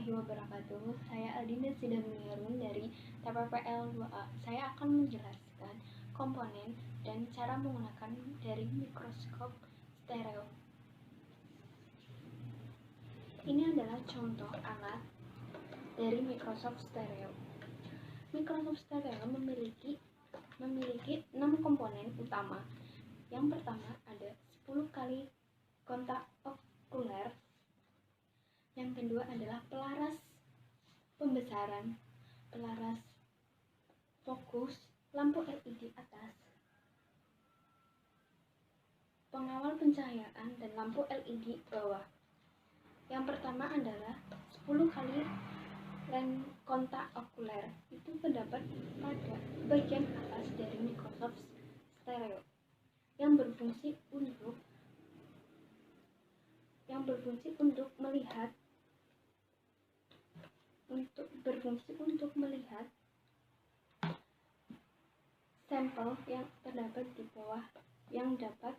warahmatullahi wabarakatuh. Saya Aldina Sidaruniarun dari TPPL 2A. Saya akan menjelaskan komponen dan cara menggunakan dari mikroskop stereo. Ini adalah contoh alat dari mikroskop stereo. Mikroskop stereo memiliki 6 komponen utama. Yang pertama ada 10 kali kontak okuler. Yang kedua adalah pelaras pembesaran, pelaras fokus, lampu LED atas, pengawal pencahayaan, dan lampu LED bawah. Yang pertama adalah 10 kali lens kontak okuler. Itu terdapat pada bagian atas dari mikroskop stereo yang berfungsi untuk melihat sampel yang terdapat di bawah yang dapat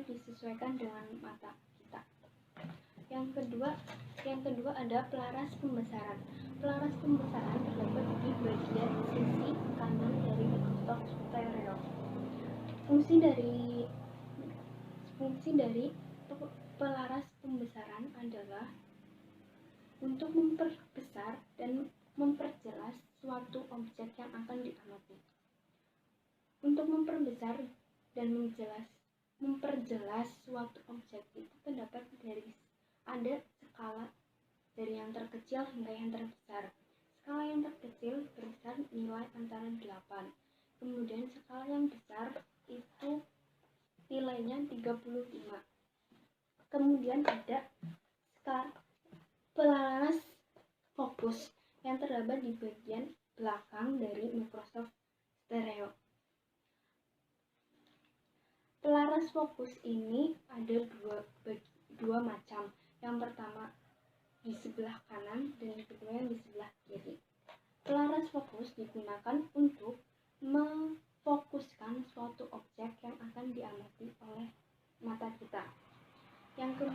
disesuaikan dengan mata kita. Yang kedua ada pelaras pembesaran. Pelaras pembesaran terdapat di bagian sisi kanan dari mikroskop stereo. Fungsi dari pelaras pembesaran adalah untuk memperbesar dan memperjelas suatu objek yang akan diamati. Untuk memperbesar dan memperjelas suatu objek itu terdapat ada skala dari yang terkecil hingga yang terbesar. Skala yang terkecil berkisar nilai antara 8. Kemudian skala yang besar itu nilainya 35. Kemudian ada pelaras fokus yang terdapat di bagian belakang dari mikroskop stereo. Pelaras fokus ini ada dua macam. Yang pertama di sebelah kanan dan yang kedua yang di sebelah kiri. Pelaras fokus digunakan untuk memfokuskan suatu objek yang akan diamati oleh mata kita. Yang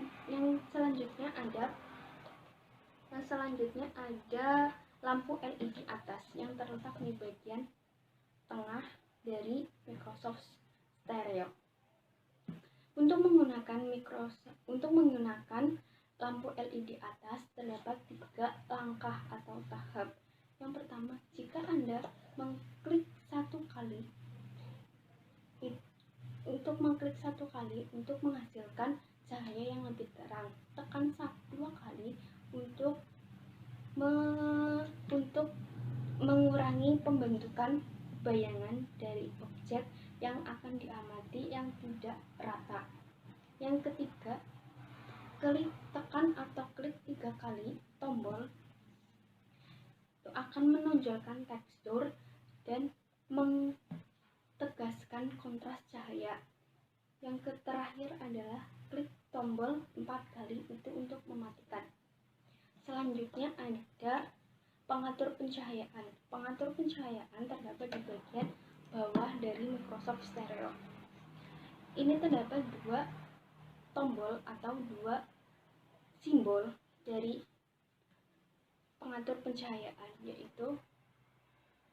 selanjutnya ada lampu LED atas yang terletak di bagian tengah dari mikroskop stereo. Untuk menggunakan lampu LED atas terdapat 3 langkah atau tahap. Yang pertama, jika Anda mengklik satu kali untuk menghasilkan cahaya yang lebih terang, tekan 2 kali untuk mengurangi pembentukan bayangan dari objek yang akan diamati yang tidak rata. Yang ketiga, tekan atau klik 3 kali tombol itu akan menonjolkan tekstur dan mentegaskan kontras cahaya. Yang terakhir adalah klik tombol 4 kali itu untuk mematikan. Selanjutnya ada pengatur pencahayaan. Pengatur pencahayaan terdapat di bagian bawah dari mikroskop stereo. Ini terdapat 2 tombol atau 2 simbol dari pengatur pencahayaan, yaitu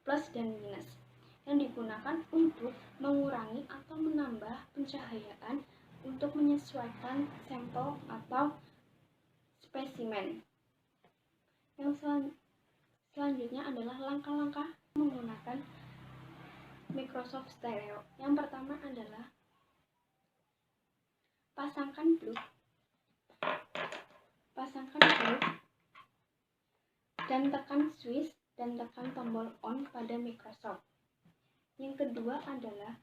plus dan minus, yang digunakan untuk mengurangi atau menambah pencahayaan untuk menyesuaikan sampel atau spesimen. Yang selanjutnya adalah langkah-langkah menggunakan mikroskop stereo. Yang pertama adalah pasangkan plug dan tekan switch dan tekan tombol on pada mikroskop. Yang kedua adalah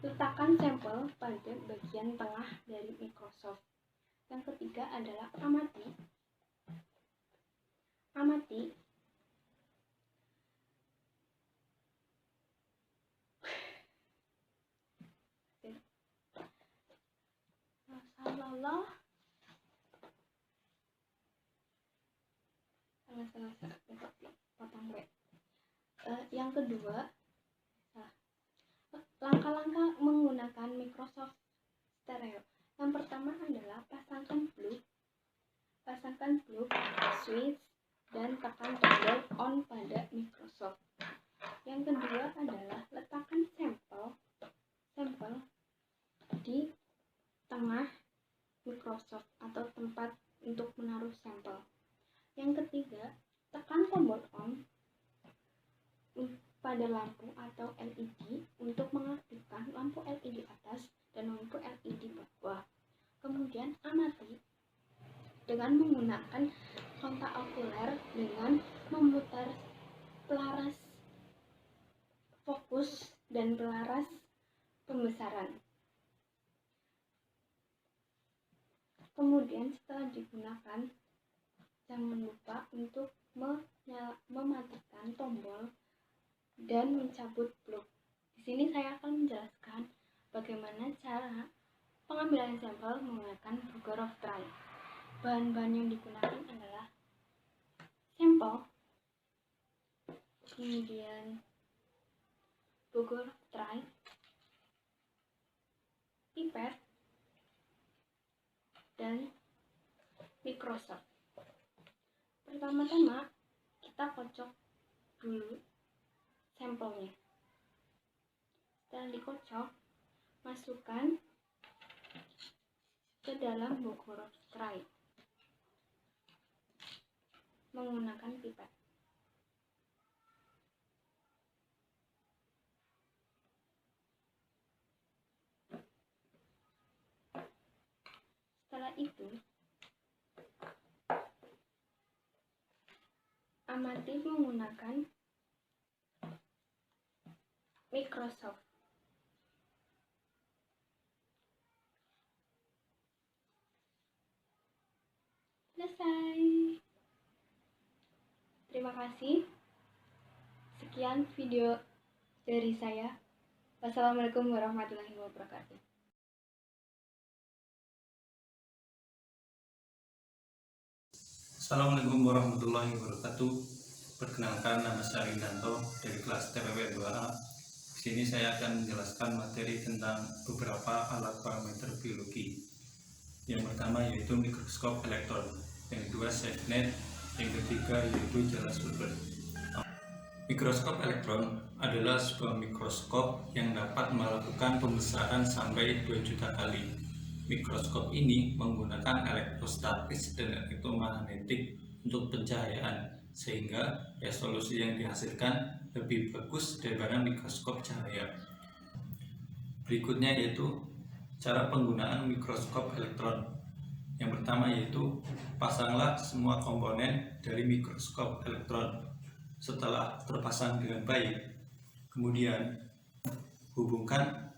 letakkan sampel pada bagian tengah dari mikroskop. Yang ketiga adalah amati yang kedua, langkah-langkah menggunakan mikroskop stereo. Yang pertama adalah pasangkan plug, switch, dan tekan tombol on pada Microsoft. Yang kedua adalah letakkan sampel di tengah Microsoft atau tempat untuk menaruh sampel. Yang ketiga, tekan tombol on pada lampu atau LED untuk mengaktifkan lampu LED atas dan lampu LED bawah. Kemudian amati dengan menggunakan kontak okuler dengan memutar pelaras fokus dan pelaras pembesaran. Kemudian setelah digunakan, jangan lupa untuk mematikan tombol dan mencabut plug. Di sini saya akan menjelaskan bagaimana cara pengambilan sampel menggunakan Burger of Try. Bahan-bahan yang digunakan adalah sampel, kemudian Burger of Try, pipet, dan Microsoft. Pertama-tama kita kocok dulu sampelnya. Setelah dikocok, masukkan ke dalam Burger of Try menggunakan pipet. Setelah itu, amati menggunakan Microsoft. Selesai. Terima kasih. Sekian video dari saya. Wassalamualaikum warahmatullahi wabarakatuh. Assalamualaikum warahmatullahi wabarakatuh. Perkenalkan, nama saya Rindanto dari kelas TPW 2A. Di sini saya akan menjelaskan materi tentang beberapa alat parameter biologi. Yang pertama yaitu mikroskop elektron, yang kedua SafeNet, yang ketiga yaitu jelas Weber. Mikroskop elektron adalah sebuah mikroskop yang dapat melakukan pembesaran sampai 2 juta kali. Mikroskop ini menggunakan elektrostatis dan elektromagnetik untuk pencahayaan, sehingga resolusi yang dihasilkan lebih bagus daripada mikroskop cahaya. Berikutnya yaitu cara penggunaan mikroskop elektron. Yang pertama yaitu pasanglah semua komponen dari mikroskop elektron. Setelah terpasang dengan baik, kemudian hubungkan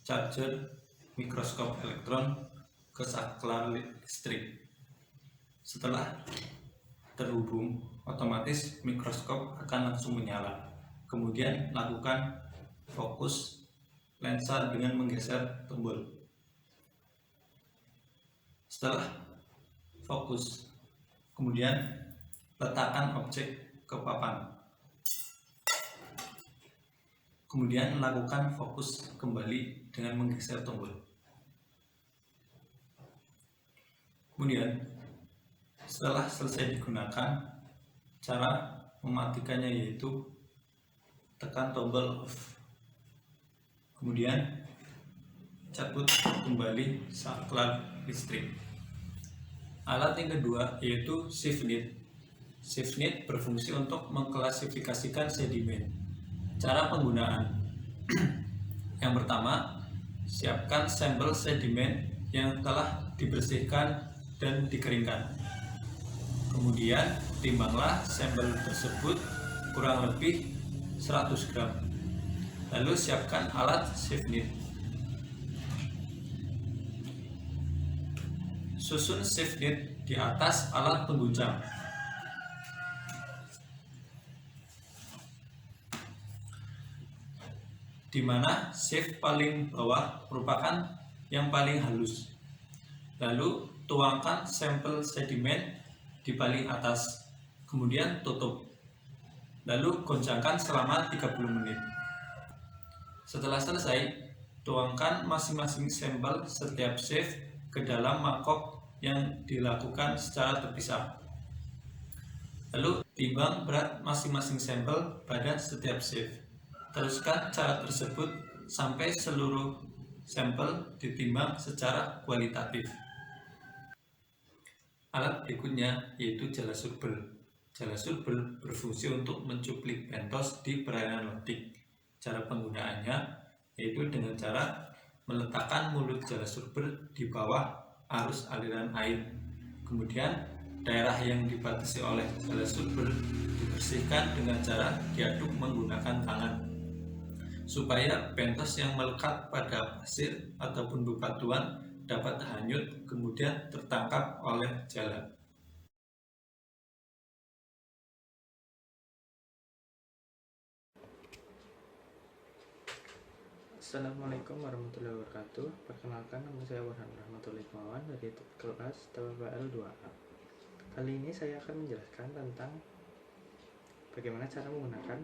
charger mikroskop elektron ke saklar listrik. Setelah terhubung, otomatis mikroskop akan langsung menyala. Kemudian lakukan fokus lensa dengan menggeser tombol. Setelah fokus, kemudian letakkan objek ke papan. Kemudian lakukan fokus kembali dengan menggeser tombol. Kemudian setelah selesai digunakan, cara mematikannya yaitu tekan tombol off. Kemudian cabut kembali saklar listrik. Alat yang kedua yaitu SafeNet. SafeNet berfungsi untuk mengklasifikasikan sedimen. Cara penggunaan. Yang pertama, siapkan sampel sedimen yang telah dibersihkan dan dikeringkan. Kemudian timbanglah sampel tersebut kurang lebih 100 gram. Lalu siapkan alat SafeNet. Susun SafeNet di atas alat pengguncang. Di mana safe paling bawah merupakan yang paling halus. Lalu tuangkan sampel sedimen di paling atas, kemudian tutup. Lalu goncangkan selama 30 menit. Setelah selesai, tuangkan masing-masing sampel setiap safe ke dalam mangkok yang dilakukan secara terpisah. Lalu timbang berat masing-masing sampel pada setiap shift. Teruskan cara tersebut sampai seluruh sampel ditimbang secara kualitatif. Alat berikutnya yaitu jala surber. Jala surber berfungsi untuk mencuplik bentos di perairan lodik. Cara penggunaannya yaitu dengan cara meletakkan mulut jala surber di bawah arus aliran air. Kemudian daerah yang dibatasi oleh jala surber dibersihkan dengan cara diaduk menggunakan tangan, supaya bentos yang melekat pada pasir ataupun bebatuan dapat hanyut kemudian tertangkap oleh jala. Assalamualaikum warahmatullahi wabarakatuh. Perkenalkan, nama saya Warhan Rahmatul Hikmawan dari kelas TPPL 2A. Kali ini saya akan menjelaskan tentang bagaimana cara menggunakan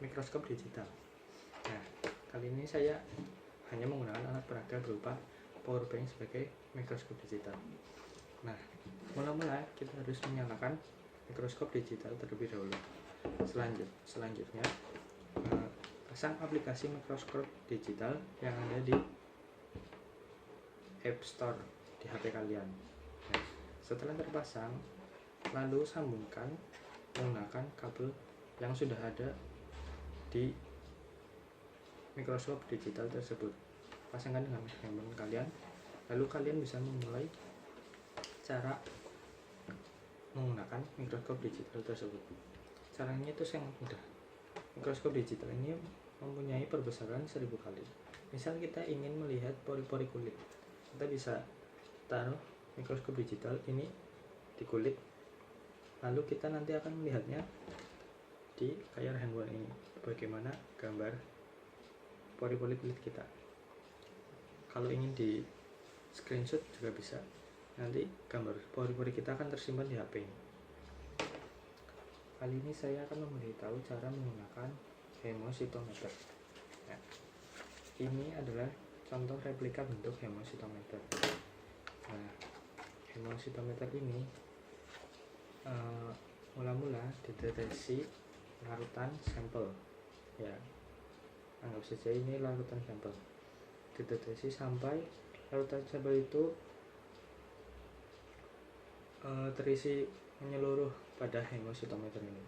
mikroskop digital. Nah, kali ini saya hanya menggunakan alat peraga berupa power bank sebagai mikroskop digital. Nah, mula-mula kita harus menyalakan mikroskop digital terlebih dahulu. Selanjutnya pasang aplikasi mikroskop digital yang ada di App Store di HP kalian. Nah, setelah terpasang, lalu sambungkan menggunakan kabel yang sudah ada di mikroskop digital tersebut. Pasangkan dengan handphone kalian, lalu kalian bisa memulai cara menggunakan mikroskop digital tersebut. Caranya itu sangat mudah. Mikroskop digital ini mempunyai perbesaran 1000 kali. Misal kita ingin melihat pori-pori kulit, kita bisa taruh mikroskop digital ini di kulit, lalu kita nanti akan melihatnya di layar handphone ini, bagaimana gambar pori-pori kulit kita. Kalau ingin di screenshot juga bisa, nanti gambar pori-pori kita akan tersimpan di HP ini. Kali ini saya akan memberitahu cara menggunakan hemositometer. Nah, ini adalah contoh replika bentuk hemositometer. Nah, hemositometer ini mula-mula dideteksi larutan sampel. Ya, anggap saja ini larutan sampel. Dideteksi sampai larutan sampel itu terisi menyeluruh pada hemositometer ini.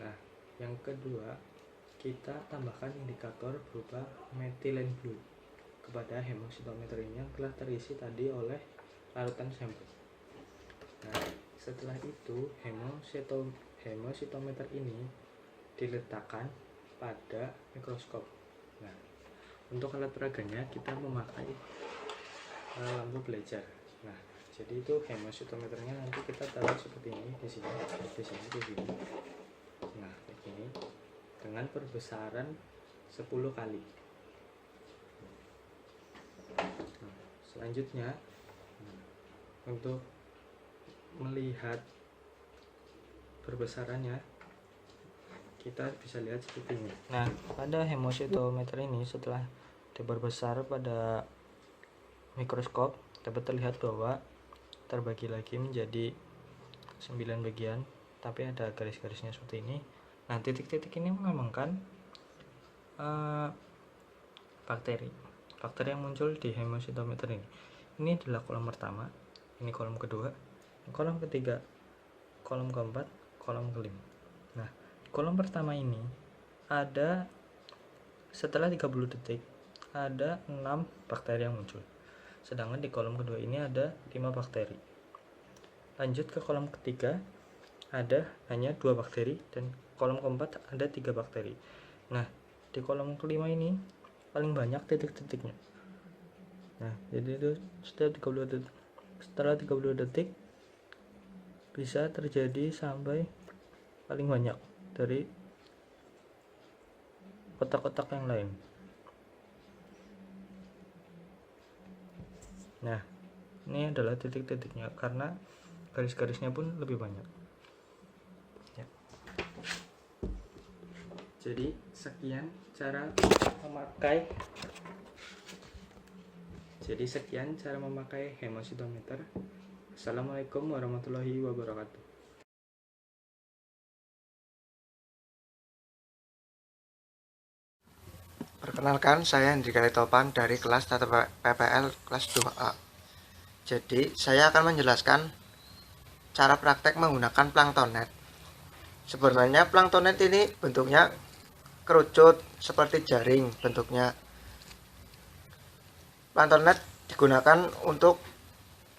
Nah, yang kedua, kita tambahkan indikator berupa methylene blue kepada hemositometer ini yang telah terisi tadi oleh larutan sampel. Nah, setelah itu hemositometer ini diletakkan pada mikroskop. Nah, untuk alat peraganya kita memakai lampu belajar. Nah, jadi itu hemositometernya nanti kita taruh seperti ini di sini. Nah, kayak gini dengan perbesaran 10 kali. Nah, selanjutnya untuk melihat perbesarannya kita bisa lihat seperti ini. Nah, pada hemositometer ini setelah diperbesar pada mikroskop dapat terlihat bahwa terbagi lagi menjadi 9 bagian, tapi ada garis-garisnya seperti ini. Nah, titik-titik ini melambangkan bakteri yang muncul di hemositometer ini. Ini adalah kolom pertama, ini kolom kedua, kolom ketiga, kolom keempat, kolom kelima. Nah, kolom pertama ini ada setelah 30 detik ada 6 bakteri yang muncul. Sedangkan di kolom kedua ini ada 5 bakteri. Lanjut ke kolom ketiga, ada hanya 2 bakteri, dan kolom keempat ada 3 bakteri. Nah, di kolom kelima ini paling banyak titik-titiknya. Nah, jadi itu setelah 30 detik bisa terjadi sampai paling banyak dari kotak-kotak yang lain. Nah, ini adalah titik-titiknya karena garis-garisnya pun lebih banyak. Ya. Jadi sekian cara memakai Jadi sekian cara memakai hemositometer. Assalamualaikum warahmatullahi wabarakatuh. Perkenalkan, saya Hendrika Topan dari kelas PPL kelas 2A. Jadi, saya akan menjelaskan cara praktek menggunakan planktonet. Sebenarnya planktonet ini bentuknya kerucut seperti jaring bentuknya. Planktonet digunakan untuk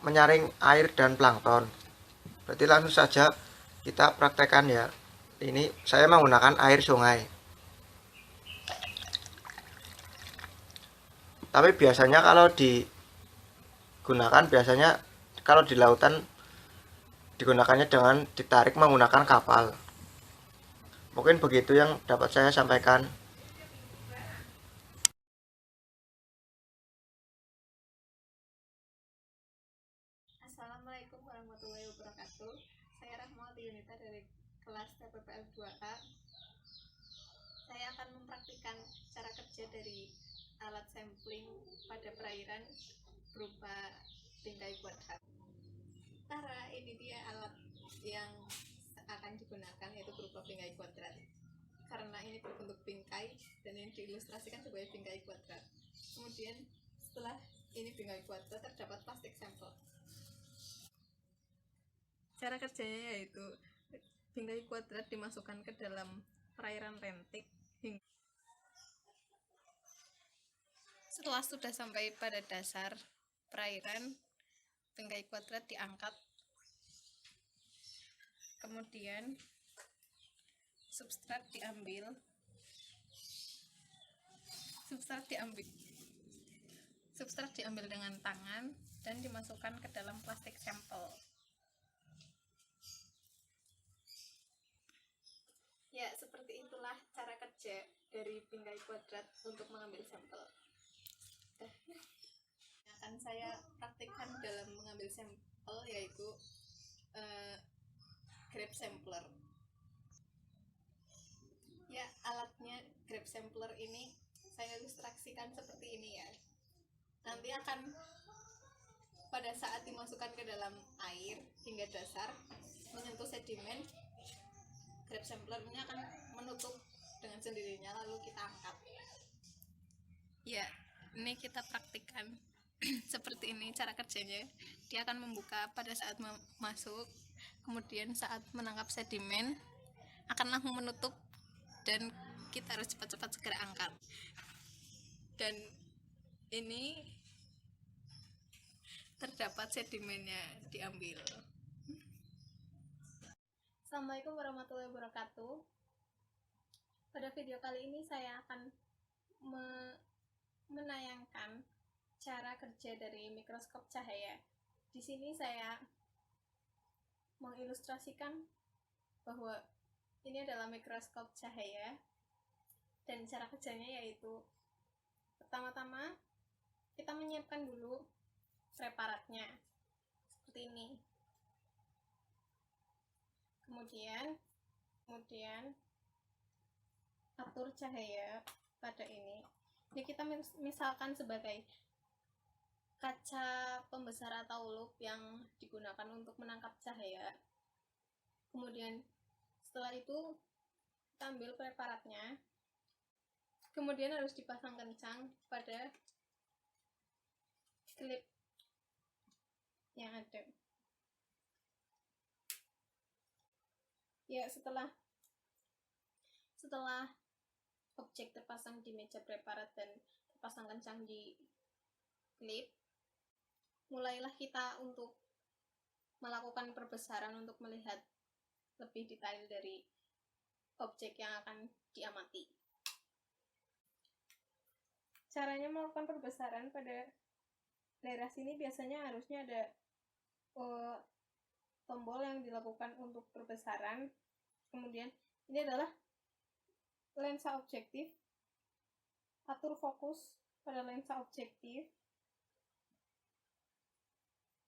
menyaring air dan plankton. Berarti langsung saja kita praktekkan ya. Ini saya menggunakan air sungai. Tapi biasanya kalau digunakan kalau di lautan digunakannya dengan ditarik menggunakan kapal. Mungkin begitu yang dapat saya sampaikan. Assalamualaikum warahmatullahi wabarakatuh. Saya Rahmawati Yunita dari kelas TPPL 2A. Saya akan mempraktikkan cara kerja dari alat sampling pada perairan berupa bingkai kuadrat. Ini dia alat yang akan digunakan, yaitu berupa bingkai kuadrat. Karena ini berbentuk bingkai dan ini diilustrasikan sebagai bingkai kuadrat. Kemudian setelah ini bingkai kuadrat terdapat plastik sampel. Cara kerjanya yaitu bingkai kuadrat dimasukkan ke dalam perairan rentik. Setelah sudah sampai pada dasar perairan, bingkai kuadrat diangkat. Kemudian substrat diambil. Substrat diambil dengan tangan dan dimasukkan ke dalam plastik sampel. Ya, seperti itulah cara kerja dari bingkai kuadrat untuk mengambil sampel. Akan saya praktikkan dalam mengambil sampel yaitu grab sampler. Ya, alatnya grab sampler ini saya ilustrasikan seperti ini ya. Nanti akan pada saat dimasukkan ke dalam air hingga dasar menyentuh sedimen, grab sampler ini akan menutup dengan sendirinya, lalu kita angkat. Ya, ini kita praktikkan seperti ini cara kerjanya. Dia akan membuka pada saat masuk, kemudian saat menangkap sedimen akan langsung menutup dan kita harus cepat-cepat segera angkat. Dan ini terdapat sedimennya diambil. Assalamualaikum warahmatullahi wabarakatuh. Pada video kali ini saya akan menayangkan cara kerja dari mikroskop cahaya. Di sini saya mengilustrasikan bahwa ini adalah mikroskop cahaya dan cara kerjanya yaitu pertama-tama kita menyiapkan dulu preparatnya seperti ini. Kemudian atur cahaya pada ini. Ini kita misalkan sebagai kaca pembesar atau lup yang digunakan untuk menangkap cahaya. Kemudian setelah itu kita ambil preparatnya. Kemudian harus dipasang kencang pada klip yang ada. Ya, setelah objek terpasang di meja preparat dan terpasang kencang di klip, mulailah kita untuk melakukan perbesaran untuk melihat lebih detail dari objek yang akan diamati. Caranya melakukan perbesaran pada daerah sini biasanya harusnya ada tombol yang dilakukan untuk perbesaran. Kemudian ini adalah lensa objektif, atur fokus pada lensa objektif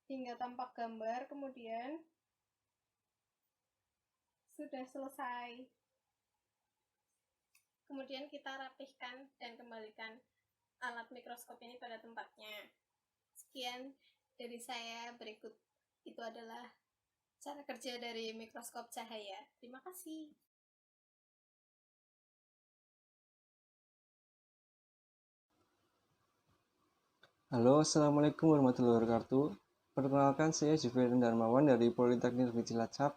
hingga tampak gambar. Kemudian sudah selesai, kemudian kita rapihkan dan kembalikan alat mikroskop ini pada tempatnya. Sekian dari saya, berikut itu adalah cara kerja dari mikroskop cahaya. Terima kasih. Halo, Assalamualaikum warahmatullahi wabarakatuh. Perkenalkan, saya Jufirin Darmawan dari Politeknik Negeri Cilacap.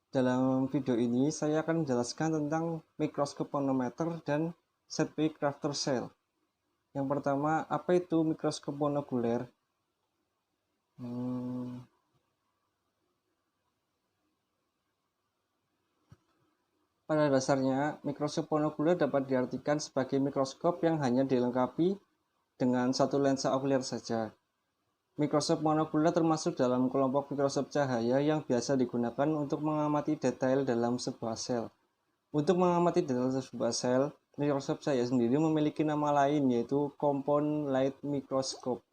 Dalam video ini, saya akan menjelaskan tentang mikroskop manometer dan Sedgwick Rafter Cell. Yang pertama, apa itu mikroskop monokuler? Pada dasarnya, mikroskop monokuler dapat diartikan sebagai mikroskop yang hanya dilengkapi dengan satu lensa okuler saja. Mikroskop monokuler termasuk dalam kelompok mikroskop cahaya yang biasa digunakan untuk mengamati detail dalam sebuah sel. Untuk mengamati detail sebuah sel, mikroskop cahaya sendiri memiliki nama lain, yaitu compound light microscope.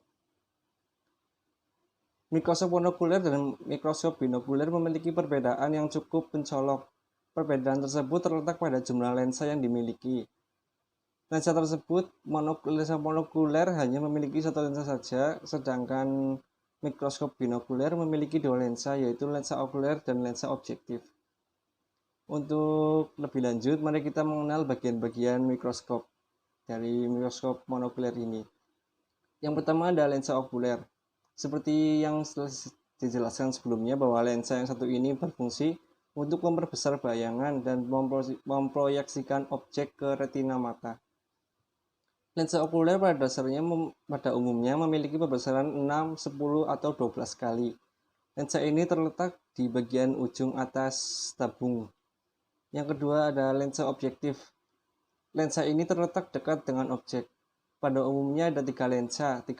Mikroskop monokuler dan mikroskop binokuler memiliki perbedaan yang cukup mencolok. Perbedaan tersebut terletak pada jumlah lensa yang dimiliki. Lensa tersebut, lensa monokuler hanya memiliki satu lensa saja, sedangkan mikroskop binokuler memiliki dua lensa, yaitu lensa okuler dan lensa objektif. Untuk lebih lanjut, mari kita mengenal bagian-bagian mikroskop dari mikroskop monokuler ini. Yang pertama ada lensa okuler. Seperti yang sudah dijelaskan sebelumnya, bahwa lensa yang satu ini berfungsi untuk memperbesar bayangan dan memproyeksikan objek ke retina mata. Lensa okuler pada umumnya memiliki pembesaran 6, 10, atau 12 kali. Lensa ini terletak di bagian ujung atas tabung. Yang kedua ada lensa objektif. Lensa ini terletak dekat dengan objek. Pada umumnya ada 3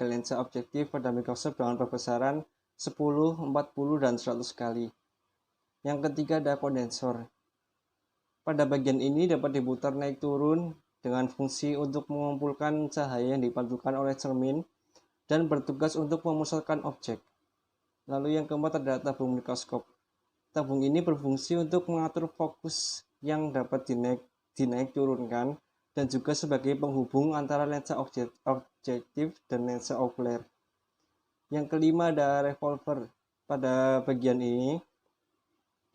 lensa objektif pada mikroskop dengan pembesaran 10, 40, dan 100 kali. Yang ketiga ada kondensor. Pada bagian ini dapat diputar naik turun dengan fungsi untuk mengumpulkan cahaya yang dipantulkan oleh cermin dan bertugas untuk memusatkan objek. Lalu yang keempat ada tabung mikroskop. Tabung ini berfungsi untuk mengatur fokus yang dapat dinaik turunkan dan juga sebagai penghubung antara lensa objektif dan lensa okuler. Yang kelima ada revolver. Pada bagian ini,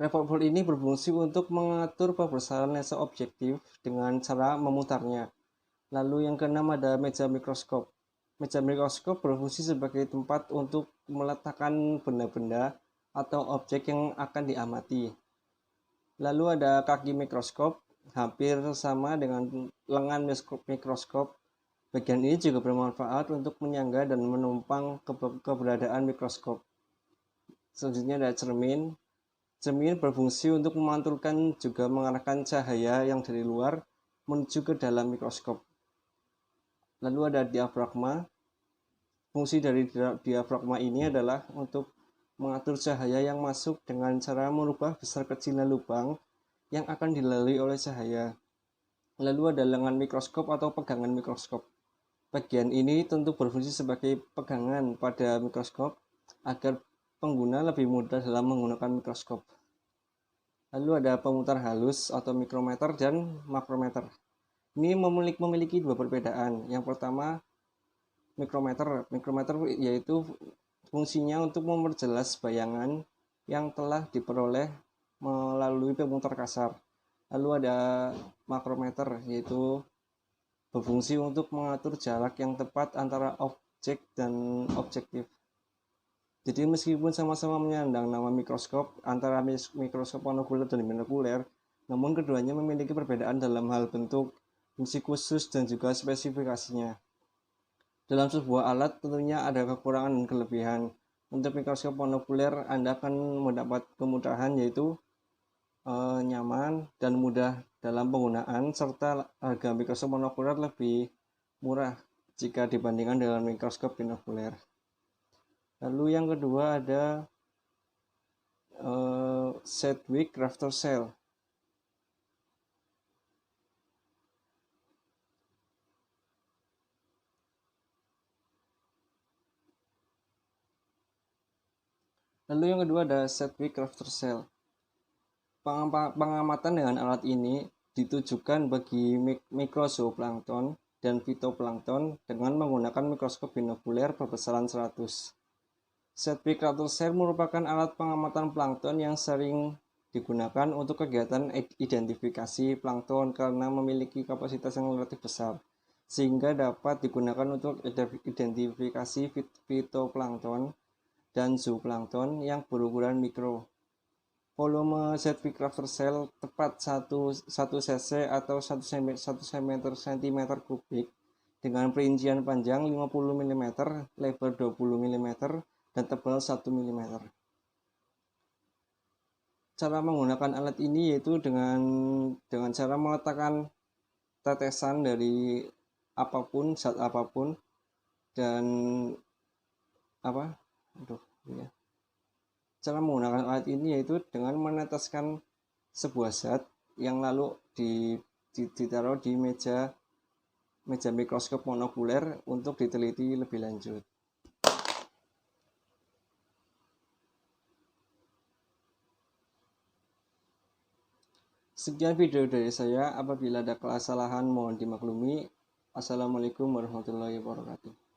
revolver ini berfungsi untuk mengatur pembesaran lensa objektif dengan cara memutarnya. Lalu yang keenam ada meja mikroskop. Meja mikroskop berfungsi sebagai tempat untuk meletakkan benda-benda atau objek yang akan diamati. Lalu ada kaki mikroskop, hampir sama dengan lengan mikroskop. Bagian ini juga bermanfaat untuk menyangga dan menumpang keberadaan mikroskop. Selanjutnya ada cermin. Cermin berfungsi untuk memantulkan juga mengarahkan cahaya yang dari luar menuju ke dalam mikroskop. Lalu ada diafragma. Fungsi dari diafragma ini adalah untuk mengatur cahaya yang masuk dengan cara merubah besar kecilnya lubang yang akan dilalui oleh cahaya. Lalu ada lengan mikroskop atau pegangan mikroskop. Bagian ini tentu berfungsi sebagai pegangan pada mikroskop agar pengguna lebih mudah dalam menggunakan mikroskop. Lalu ada pemutar halus atau mikrometer dan makrometer. Ini memiliki dua perbedaan. Yang pertama, mikrometer. Mikrometer yaitu fungsinya untuk memperjelas bayangan yang telah diperoleh melalui pemutar kasar. Lalu ada makrometer, yaitu berfungsi untuk mengatur jarak yang tepat antara objek dan objektif. Jadi meskipun sama-sama menyandang nama mikroskop antara mikroskop monokuler dan binokuler, namun keduanya memiliki perbedaan dalam hal bentuk, fungsi khusus, dan juga spesifikasinya. Dalam sebuah alat tentunya ada kekurangan dan kelebihan. Untuk mikroskop monokuler Anda akan mendapat kemudahan, yaitu nyaman dan mudah dalam penggunaan, serta harga mikroskop monokuler lebih murah jika dibandingkan dengan mikroskop binokuler. Lalu yang kedua ada Sedgwick Rafter Cell. Lalu yang kedua ada Sedgwick Rafter Cell. Pengamatan dengan alat ini ditujukan bagi mikrozooplankton dan fitoplankton dengan menggunakan mikroskop binokuler berbesaran 100. Set-Picrafter Cell merupakan alat pengamatan plankton yang sering digunakan untuk kegiatan identifikasi plankton karena memiliki kapasitas yang relatif besar, sehingga dapat digunakan untuk identifikasi fitoplankton dan zooplankton yang berukuran mikro. Volume Set-Picrafter Cell tepat 1 cc atau 1 cm kubik dengan perincian panjang 50 mm, lebar 20 mm, dan tebal 1 mm. Cara menggunakan alat ini yaitu dengan cara meletakkan tetesan dari apapun, zat apapun, dan cara menggunakan alat ini yaitu dengan meneteskan sebuah zat yang lalu ditaruh di meja mikroskop monokuler untuk diteliti lebih lanjut. Sekian video dari saya, apabila ada kesalahan mohon dimaklumi. Assalamualaikum warahmatullahi wabarakatuh.